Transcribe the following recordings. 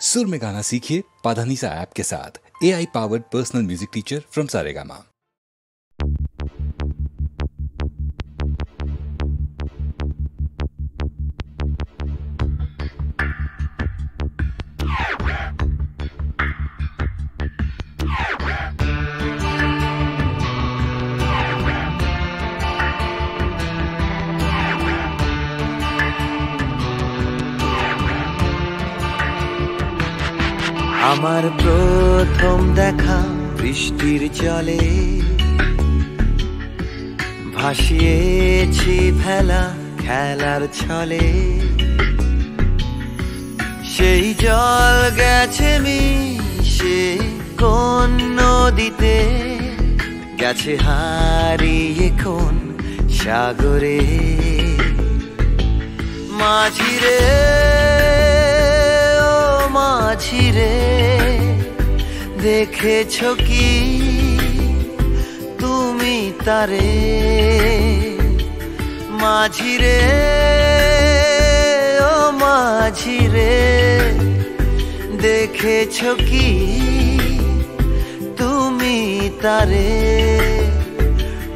सुर में गाना सीखिए पाधानीसा ऐप के साथ। AI powered personal music teacher from Saregama. আমার প্রথম দেখা বৃষ্টির জলে ভাসিয়েছি ভেলা খেলার ছলে, সেই জল গেছে মিশে কোন নদীতে, গেছে হারিয়ে কোন সাগরে। মাঝিরে মাঝিরে দেখেছ কি তুমি তারে? মাঝিরে ও মাঝিরে দেখেছ কি তুমি তারে?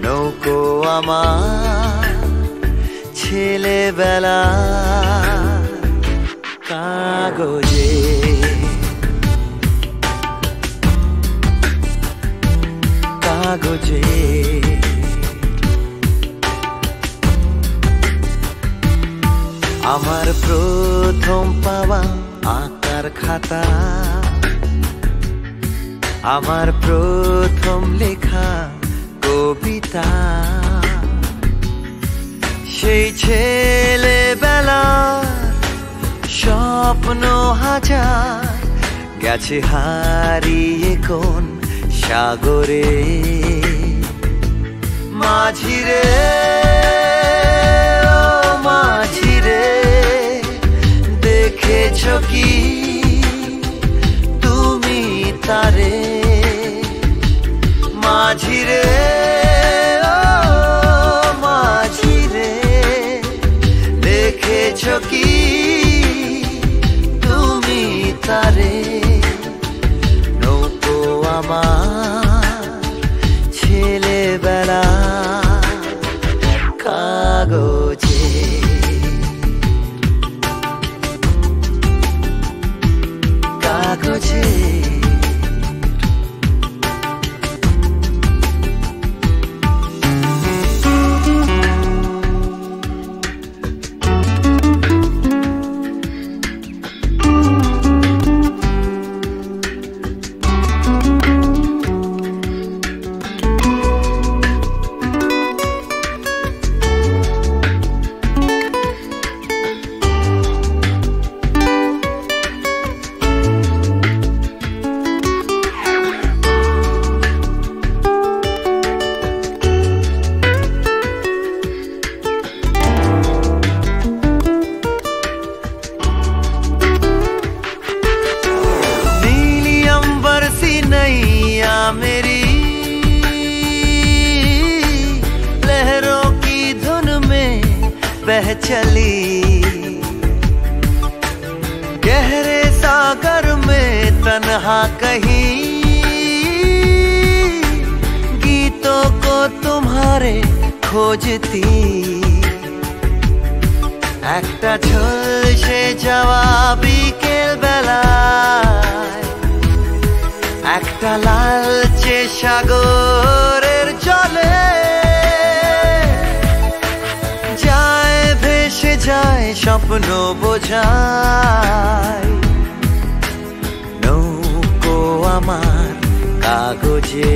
নৌকো আমার ছেলেবেলা কাগজে, কাগজে আমার প্রথম পাওয়া আঁকার খাতা, আমার প্রথম লেখা কবিতা, সেই ছেলেবেলা স্বপ্ন হাজার গেছে হারিয়ে কোন সাগরে। মাঝিরে ও মাঝিরে দেখেছ কি তুমি তারে? মাঝিরে ও মাঝিরে দেখেছ কি তুমি তারে? নৌকো আমার ছেলেবেলা কাগজে, কাগজে मेरी लहरों की धुन में बह चली, गहरे सागर में तन्हा कहीं गीतों को तुम्हारे खोजती। একটা ঝলসে যাওয়া বিকেল বেলায় একটা লালচে সাগরের জলে যায় ভেসে যায় স্বপ্ন বোঝায়। নৌকো আমার কাগজে।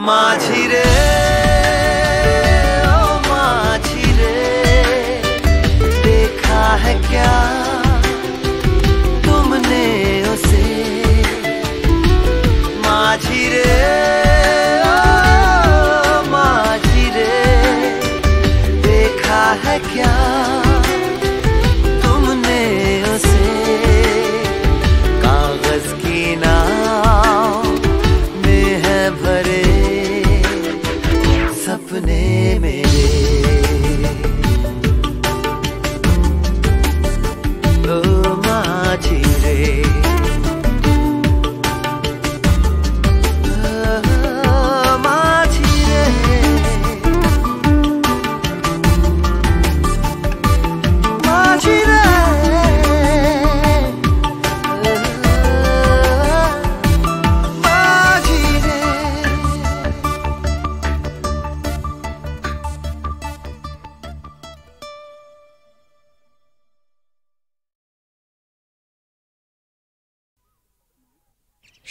মাঝিরে ও মাঝিরে देखा है क्या तुमने उसे? মাঝিরে ও মাঝিরে देखा है क्या तुमने उसे? कागज की नाव में है भरे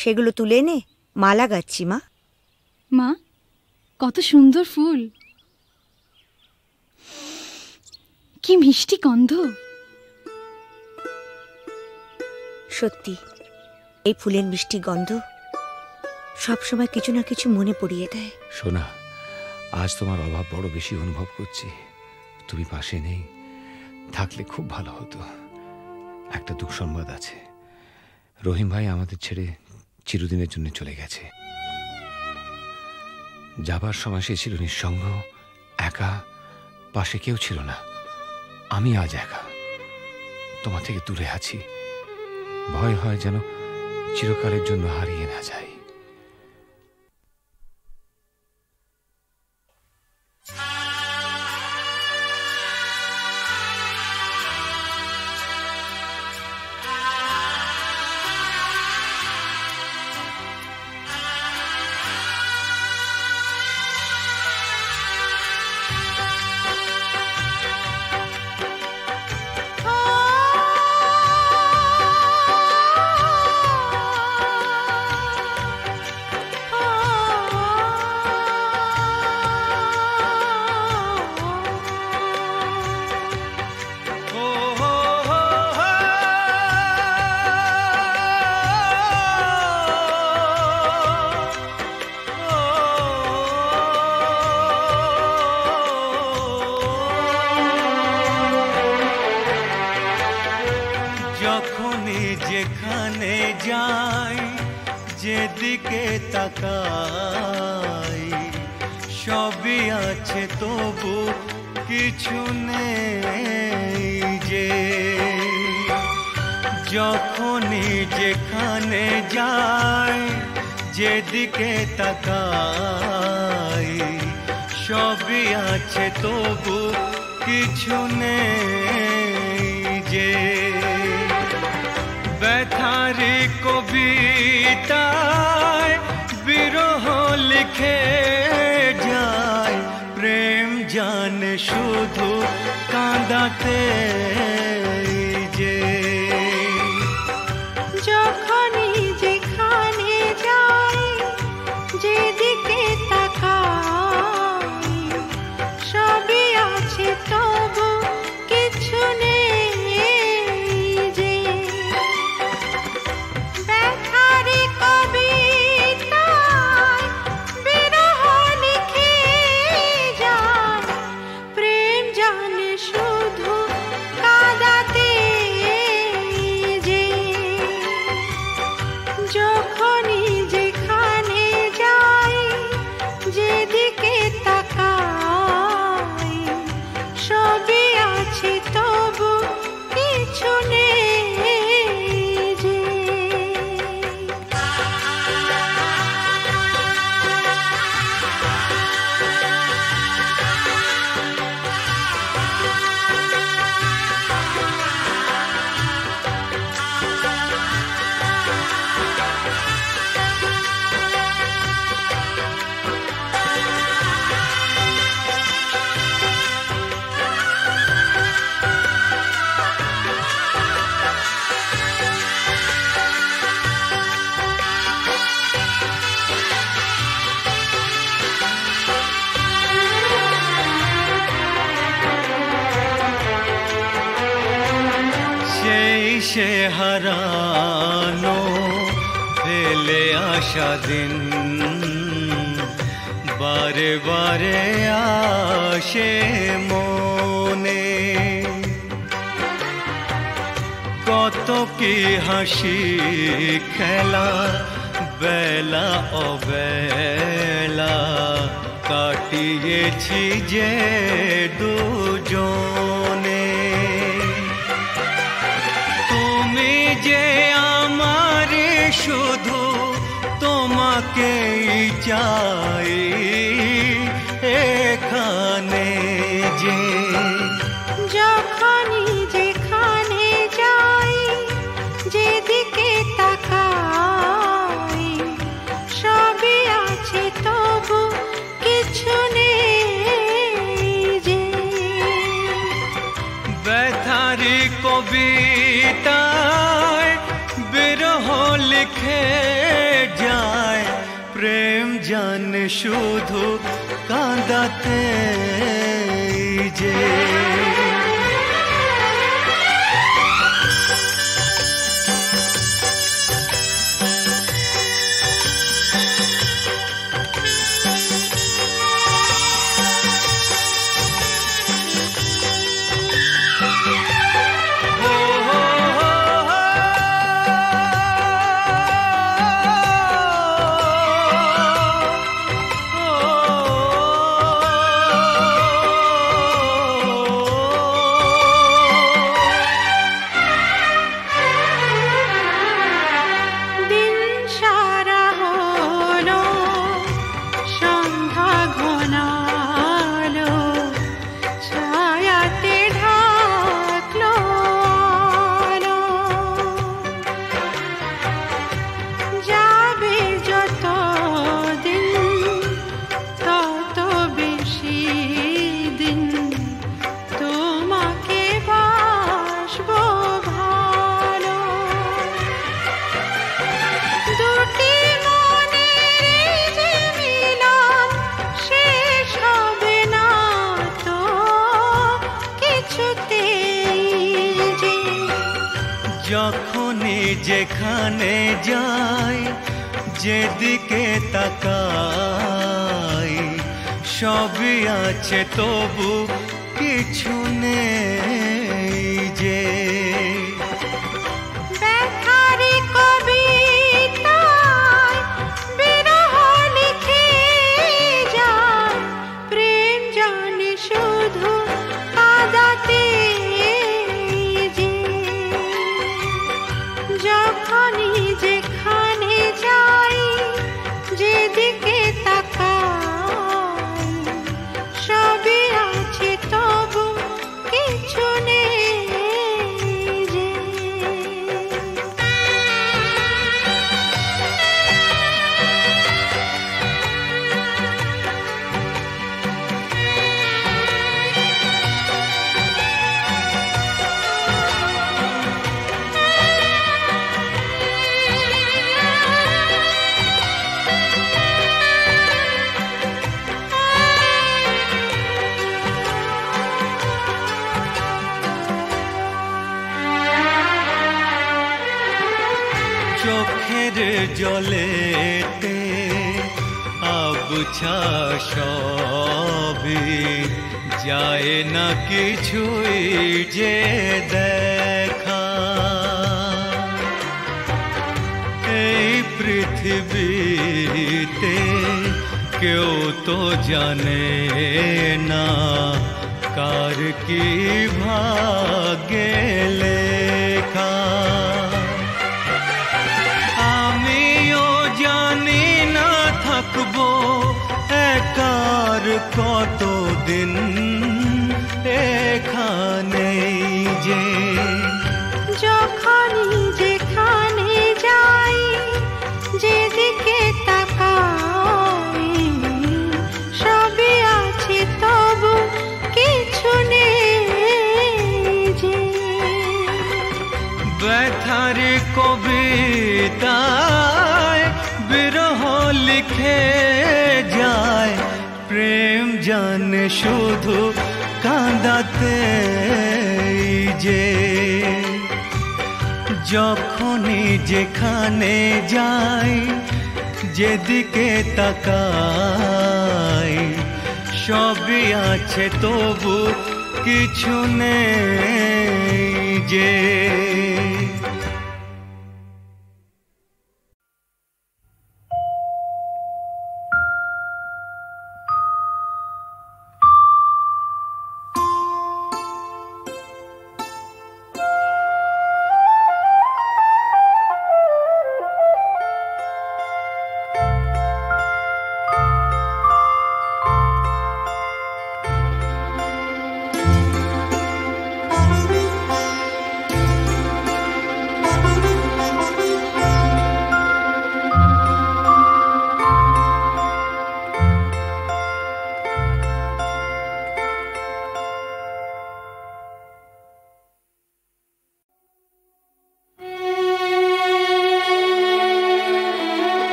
সেগুলো তুলে এনে মালা গাচ্ছি মা। মা, কত সুন্দর ফুল, কি মিষ্টি গন্ধ। সত্যি এই ফুলের মিষ্টি গন্ধ সবসময় কিছু না কিছু মনে পড়িয়ে দেয়। সোনা, আজ তোমার অভাব বড় বেশি অনুভব করছি। তুমি পাশে নেই, থাকলে খুব ভালো হতো। একটা দুঃসংবাদ আছে, রহিম ভাই আমাদের ছেড়ে চিরদিনের জন্য চলে গেছে। যাবার সময় সে ছিল নিঃসঙ্গ, একা, পাশে কেউ ছিল না। আমি আজ একা, তোমার থেকে দূরে আছি। ভয় হয় যেন চিরকালের জন্য হারিয়ে না যাই। যেদিকে তাকাই সবই আছে, তবু কিছু নেই যে। যখনই যেখানে যাই, যেদিকে তাকাই সবই আছে, তবু কিছু নেই যে। ব্যথারি কবিতায় বিরহ লিখে যায়, প্রেম জানে শুধু কাঁদাতে যে। যখনই যেখানে যাই, যেদিকে তাকাই সবই আছে, তবু কিছু নেই। সে হারানো ফেলে আসা দিন বারে বারে আসে মনে। কত কি হাসি খেলা বেলা অবেলা কাটিয়েছি যে দুজনে। যে আমার শুধু তোমাকেই চাই এখানে যে। যখনই যেখানে যাই, যেদিকে তাকাই সবই আছে, তবু কিছু নেই যে। ব্যথারি কবিতা বিরহ লিখে জানে শুধু কাঁদাতে যে যখনই যেখানে যাই যেদিকে তাকাই সবই আছে তবু কিছু নেই যে ব্যথারি কবিতায় বিরহ লিখে যায় প্রেম জানে শুধু কাঁদাতে যে যখনই যেখানে যাই যেদিকে তাকাই সবই আছে তবু কিছু নেই যে চোখের জলেতে আবছা সবই যায় না কিছুই যে দেখা এই পৃথিবীতে কেউ তো জানে না কার কি ভাগ্যে লেখা আমিও জানি না থাকবো একার কতদিন এখানে যে যখনই যেখানে যাই যেদিকে তাকাই সবই আছে তবু কিছু নেই যে ব্যথার কবিতায় বিরহ লিখে যায় প্রেম জানে শুধু কাঁদাতে যে যখনই যেখানে যাই যেদিকে তাকাই সবই আছে তবু কিছু নেই যে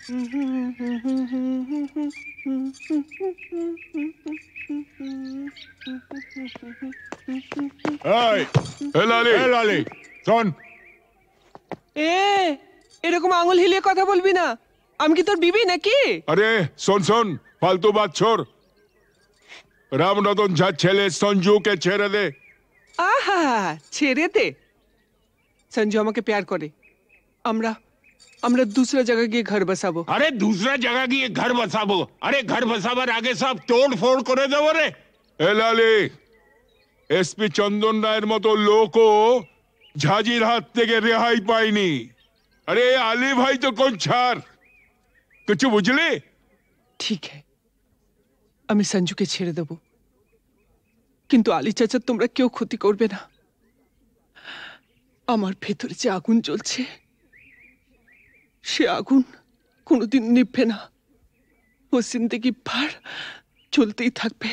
শোন, এরকম আঙুল হিলিয়ে কথা বলবি না। আমি কি তোর বিবি নাকি? আরে শোন শোন, ফালতু বাত ছোড়। রামরতন ঝা ছেলে সঞ্জুকে ছেড়ে দে। আহা, ছেড়ে দে? সঞ্জু আমাকে প্যার করে। আমরা আমরা दूसरा जगह গিয়ে ঘর বসাবো। আরে दूसरा जगह গিয়ে ঘর বসাবো? আরে ঘর বসাবার আগে সব তোড় ফোড় করে দেবো রে। এ লালি, এসপি চন্দন রায়ের মতো লোকও ঝাঁঝির হাত থেকে রেহাই পায়নি। আরে আলী ভাই তো কোন ছাড়, কিছু বুঝলি? ঠিক আছে, আমি সঞ্জুকে ছেড়ে দেব, কিন্তু আলী চাচা তোমরা কেউ ক্ষতি করবে না। আমার ভেতরে যে আগুন জ্বলছে, সে আগুন কোনোদিন নিভবে না। ও জিন্দেগি ভর চলতেই থাকবে।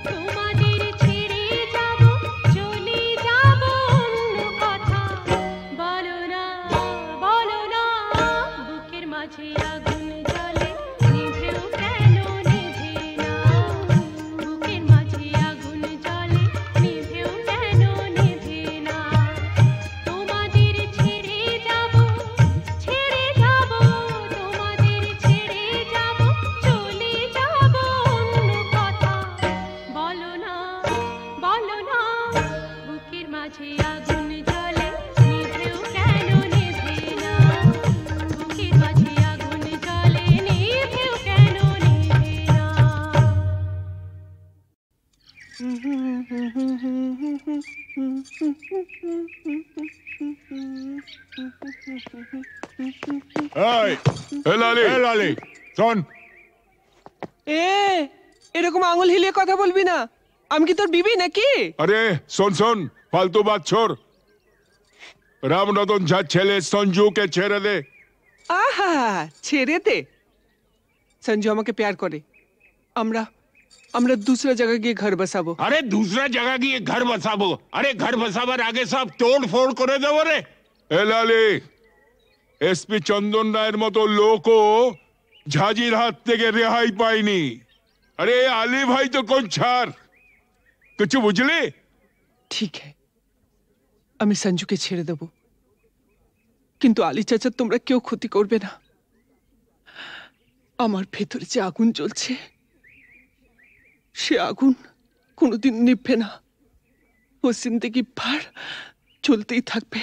তোমাদের মাঝে আগুন জ্বলে নিভেও কেন নেভে না বুকের মাঝে আগুন জ্বলে নিভেও কেন নেভে না লালি শোন এরকম আঙুল হিলিয়ে কথা বলবি না আমি কি তোর বিবি নাকি আরে শোন শোন ফালতু বাত ছোড় রামরতন ঝা ছেলে সঞ্জুকে ছেড়ে দে আহা ছেড়ে দে সঞ্জু আমাকে প্যার করে আমরা আমরা दूसरा जगह গিয়ে ঘর বসাবো আরে दूसरा जगह গিয়ে ঘর বসাবো আরে ঘর বসাবার আগে সব তোড় ফোড় করে দেবো রে এ লালি এসপি চন্দন রায়ের মতো লোকও ঝাঁঝির হাত থেকে রেহাই পায়নি আরে আলী ভাই তো কোন ছাড় কিছু বুঝলি ঠিক है আমি সঞ্জুকে ছেড়ে দেব কিন্তু আলী চাচা তোমরা কেউ ক্ষতি করবে না আমার ভেতরে যে আগুন জ্বলছে সে আগুন কোনোদিন নিভবে না ও জিন্দেগি ভর জ্বলতেই থাকবে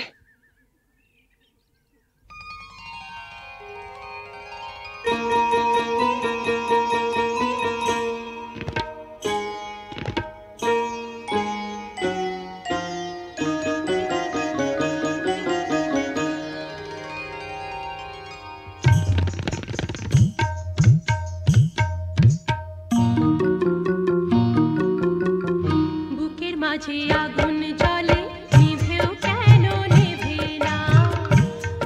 বুকের মাঝে আগুন জ্বলে নিভেও কেন নেভে না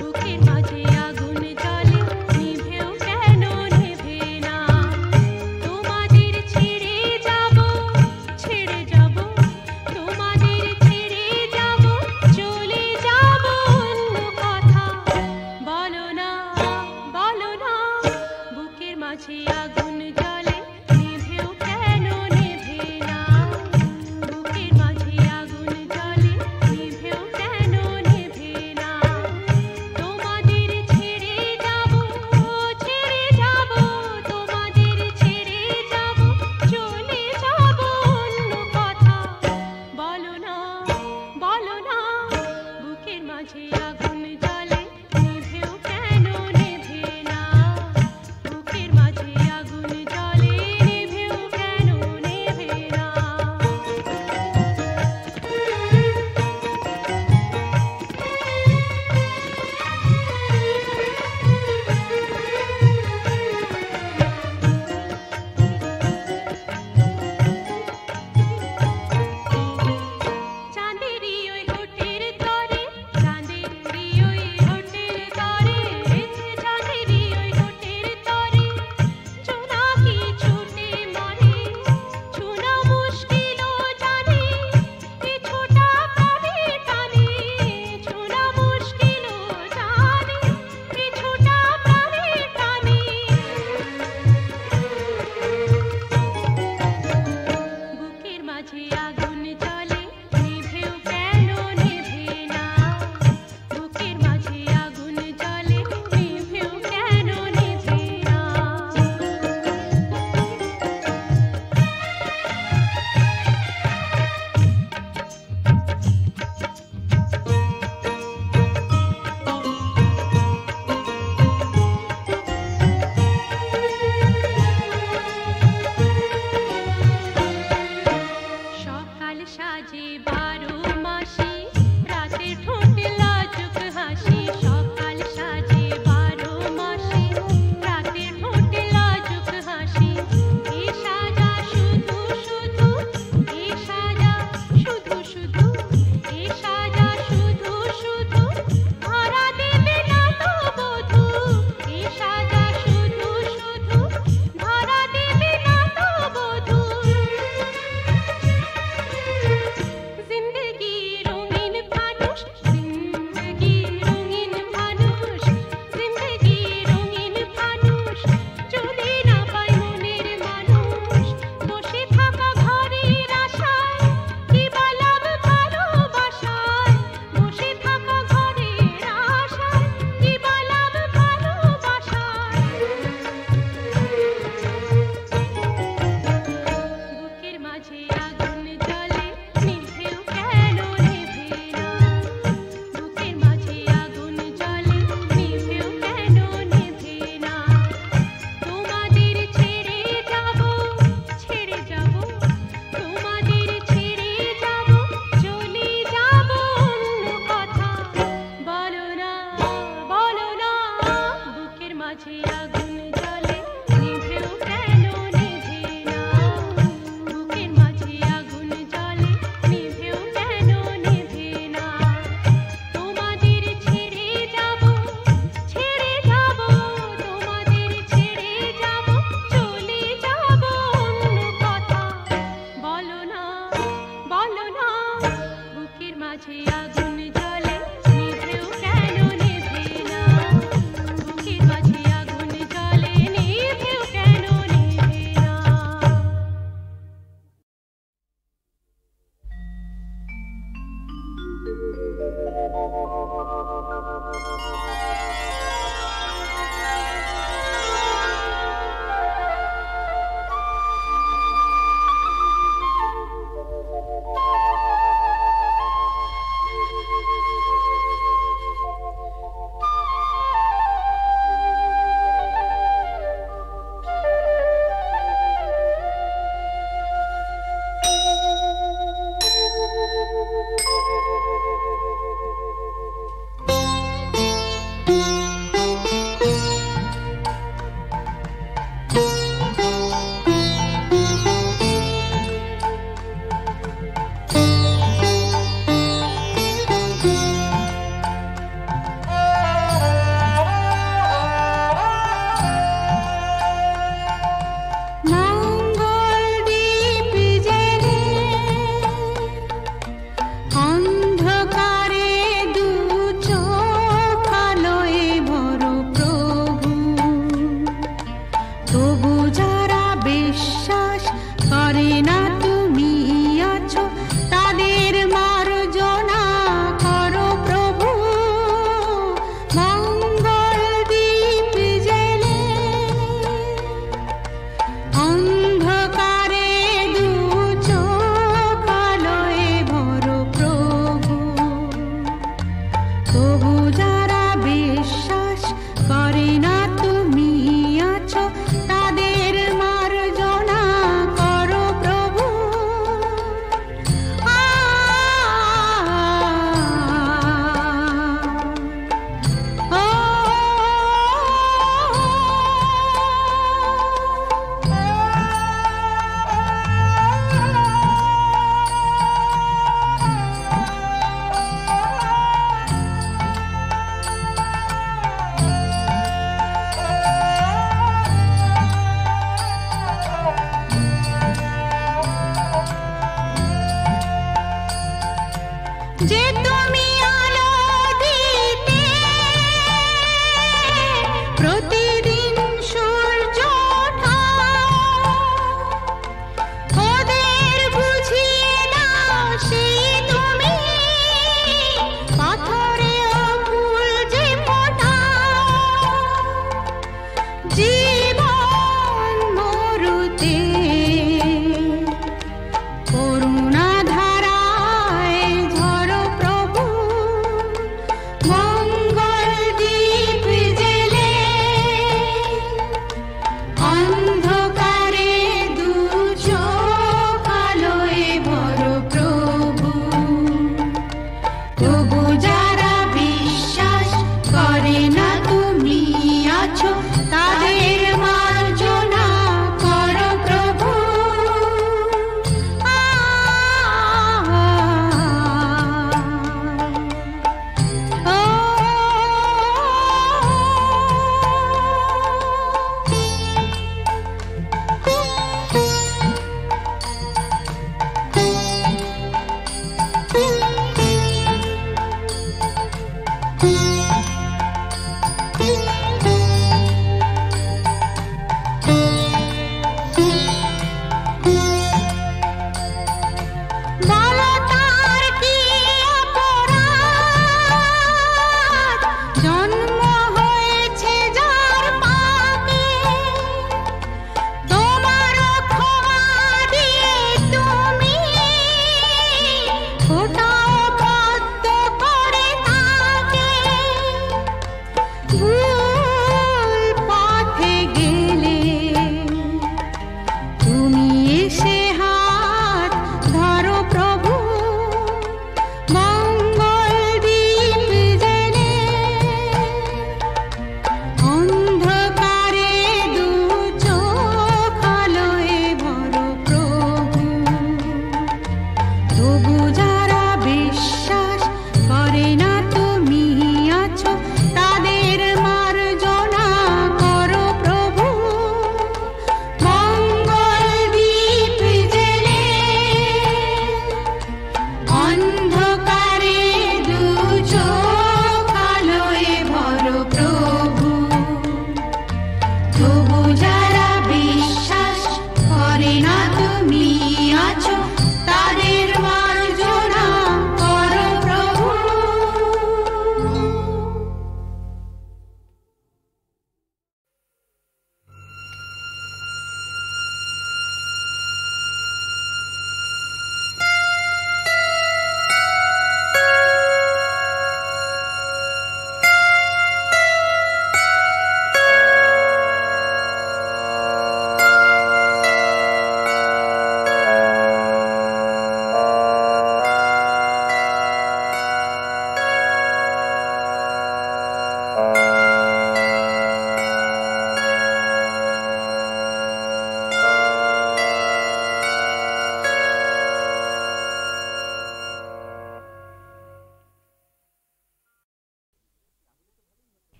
বুকের মাঝে আগুন জ্বলে নিভেও কেন নেভে না তোমাদের ছেড়ে যাব তোমাদের ছেড়ে যাব চলে যাব অন্য কথা বলো না বুকের মাঝে আগুন জ্বলে নিভেও কেন নেভে না বুকের মাঝে আগুন জ্বলে নিভেও কেন নেভে না তোমাদের ছেড়ে যাব তোমাদের ছেড়ে যাব চলে যাব অন্য কথা বলো না বুকের মাঝে আগুন জ্বলে নিভেও কেন নেভে না বুকের মাঝে আগুন জ্বলে নিভেও কেন নেভে না চাঁদেরই ওই ঘোটের তরে চাঁদেরই ওই ঘোটের তরে চাঁদেরই ওই ঘোটের তরে জোনাকি ছুটে মরে ছুনা মুশকিল জানে এ ছোটা প্রাণে টানে ছুনা মুশকিল জানে এ ছোটা প্রাণে টানে বুকের মাঝে আগুন জ্বলে নিভেও কেন নেভে না বুকের মাঝে আগুন জ্বলে নিভেও কেন নেভে না সকাল সাজে 12 মাসি রাতে ঠোঁটে লাজুক হাসি সকাল সাজে 12 মাসি রাতে ঠোঁটে লাজুক হাসি এ সাজা শুধু শুধু এ সাজা শুধু শুধু এ সাজা শুধু শুধু ধরা দেবে না তো বধূ এ সাজা শুধু শুধু ধরা দেবে না তো বধূ জিন্দেগি রঙিন ফানুষ জিন্দেগি রঙিন ফানুষ জিন্দেগি রঙিন ফানুষ যদি না পাই মনের মানুষ বসে থাকা ঘরের আশায় কি বলব ভালোবাসায় বসে থাকা ঘরের আশায় কি বলব ভালোবাসায় বুকের মাঝে আগুন জ্বলে নিভেও কেন নেভে মাঝে আগুন জ্বলে নিভেও কেন নেভে না বুকের মাঝে আগুন জ্বলে নিভেও কেন নেভে না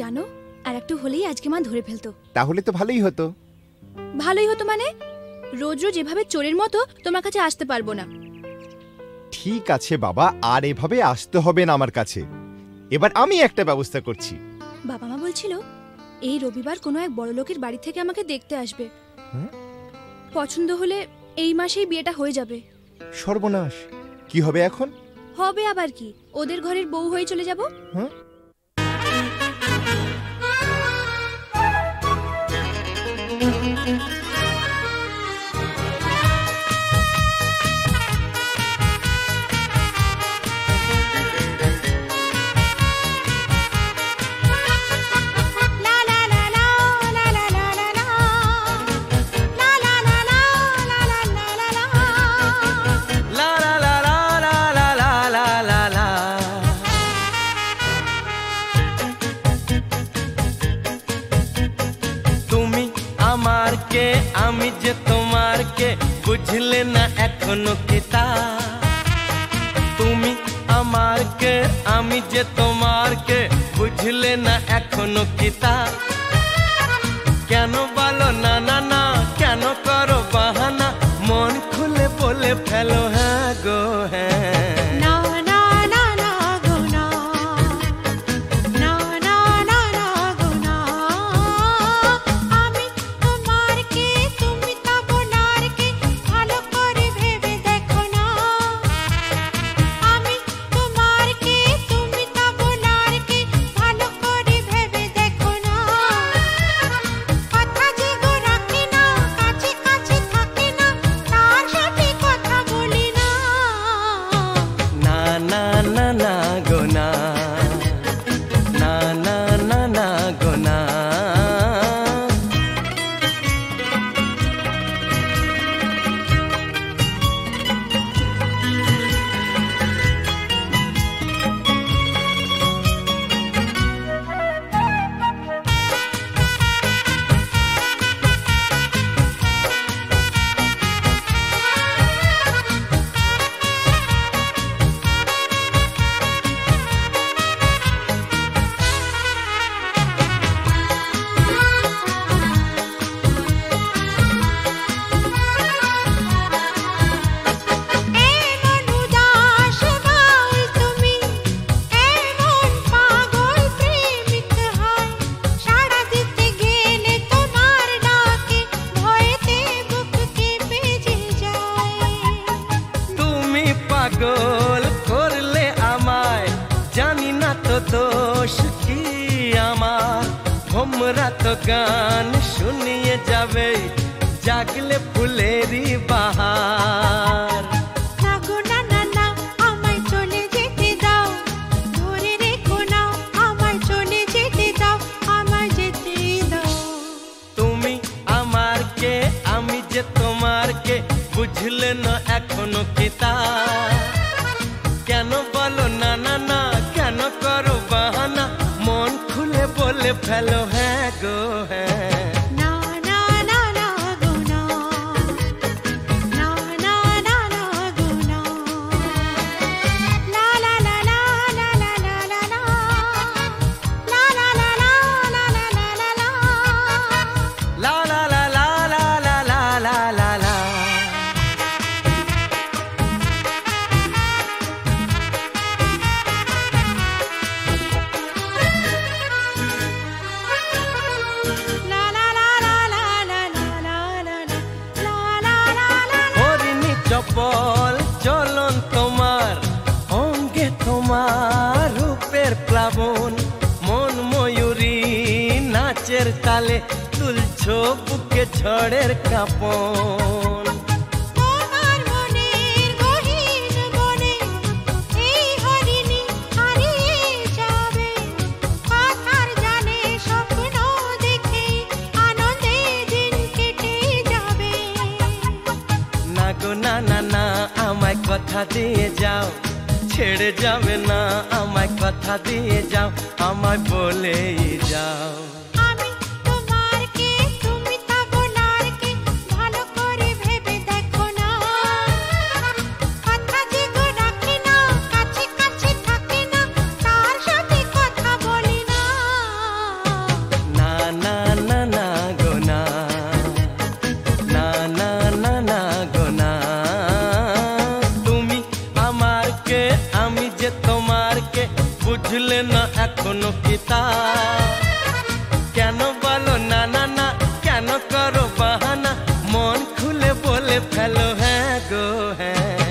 জানো, আর একটু হলেই আজকে মা ধরে ফেলতো। তাহলে তো ভালোই হতো। ভালোই হতো মানে? রোজ রোজ এভাবে চোরের মতো তোমার কাছে আসতে পারবো না। ঠিক আছে বাবা, আর এভাবে আসতে হবে না আমার কাছে। এবার আমি একটা ব্যবস্থা করছি। বাবা মা বলছিল এই রবিবার কোনো এক বড় লোকের বাড়ি থেকে আমাকে দেখতে আসবে। পছন্দ হলে এই মাসেই বিয়েটা হয়ে যাবে। সর্বনাশ, কি হবে এখন? হবে আবার কি, ওদের ঘরের বউ হয়ে চলে যাব। আমি যে তোমার কে বুঝলে না এখনো কিতা, তুমি আমার কে আমি যে তোমার কে বুঝলে না এখনো কিতা। কেন বলো না না না, কেন করো বাহানা, মন খুলে বলে ফেলো হ্যাঁ গো হ্যাঁ। পাগল করলে আমায়, জানি না তো দোষ কি আমার। ভোমরা তো গান শুনিয়ে যাবে, জাগলে ফুলেরই বাহার। তুমি আমার কে আমি যে তোমার কে বুঝলে না এখনো কিতা। কেন বলো না না না, কেন করো বাহানা, মন খুলে বলে ফেলো হ্যাঁ গো হ্যাঁ। চপল চলন তোমার, অঙ্গে তোমার রূপের প্লাবন। মন ময়ূরী নাচের তালে তুলছো বুকে ঝড়ের কাঁপন। না না না আমায় কথা দিয়ে যাও, ছেড়ে যাবে না আমায় কথা দিয়ে যাও, আমায় বলেই যাও। বুঝলে না এখনো কি তা কেন বলো না না না কেন করো বাহানা মন খুলে বলে ফেলো হ্যাঁ গো হ্যাঁ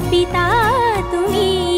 পিতা তুমি